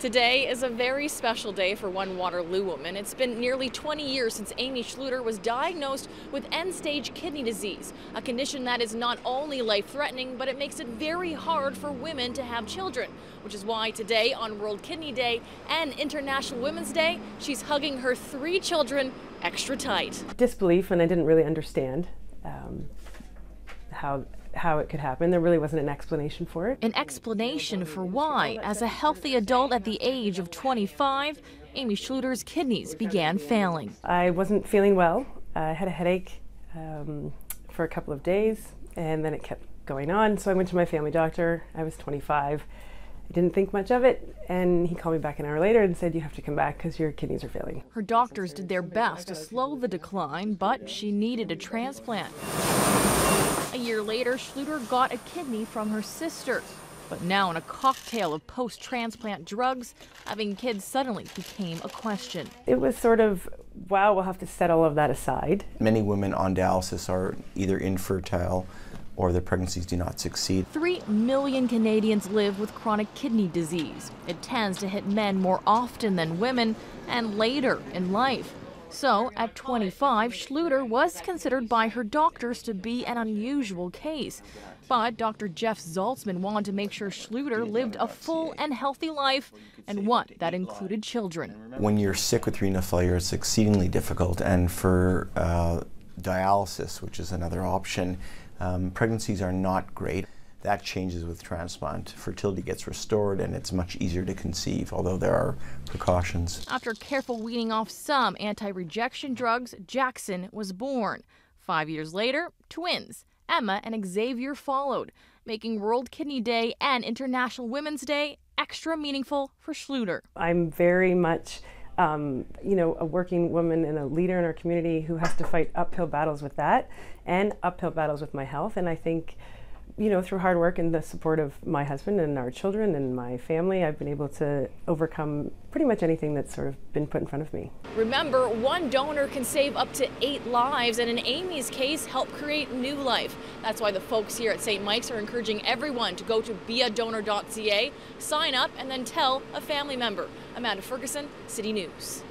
Today is a very special day for one Waterloo woman. It's been nearly 20 years since Amy Schluter was diagnosed with end-stage kidney disease, a condition that is not only life-threatening, but it makes it very hard for women to have children, which is why today, on World Kidney Day and International Women's Day, she's hugging her 3 children extra tight. Disbelief, and I didn't really understand how it could happen. There really wasn't an explanation for it. An explanation for why, as a healthy adult at the age of 25, Amy Schluter's kidneys began failing. I wasn't feeling well. I had a headache for a couple of days, and then it kept going on. So I went to my family doctor. I was 25. I didn't think much of it, and he called me back an hour later and said, "You have to come back because your kidneys are failing." Her doctors did their best to slow the decline, but she needed a transplant. A year later, Schluter got a kidney from her sister. But now, in a cocktail of post-transplant drugs, having kids suddenly became a question. It was sort of, wow, we'll have to set all of that aside. Many women on dialysis are either infertile or their pregnancies do not succeed. 3 million Canadians live with chronic kidney disease. It tends to hit men more often than women and later in life. So, at 25, Schluter was considered by her doctors to be an unusual case. But Dr. Jeff Zaltzman wanted to make sure Schluter lived a full and healthy life, and one that included children. When you're sick with renal failure, it's exceedingly difficult, and for dialysis, which is another option, pregnancies are not great. That changes with transplant. Fertility gets restored and it's much easier to conceive, although there are precautions. After careful weaning off some anti-rejection drugs, Jackson was born. 5 years later, twins, Emma and Xavier, followed, making World Kidney Day and International Women's Day extra meaningful for Schluter. I'm very much a working woman and a leader in our community who has to fight uphill battles with that and uphill battles with my health. And I think, through hard work and the support of my husband and our children and my family, I've been able to overcome pretty much anything that's sort of been put in front of me. Remember, one donor can save up to 8 lives, and in Amy's case, help create new life. That's why the folks here at St. Mike's are encouraging everyone to go to beadonor.ca, sign up, and then tell a family member. Amanda Ferguson, City News.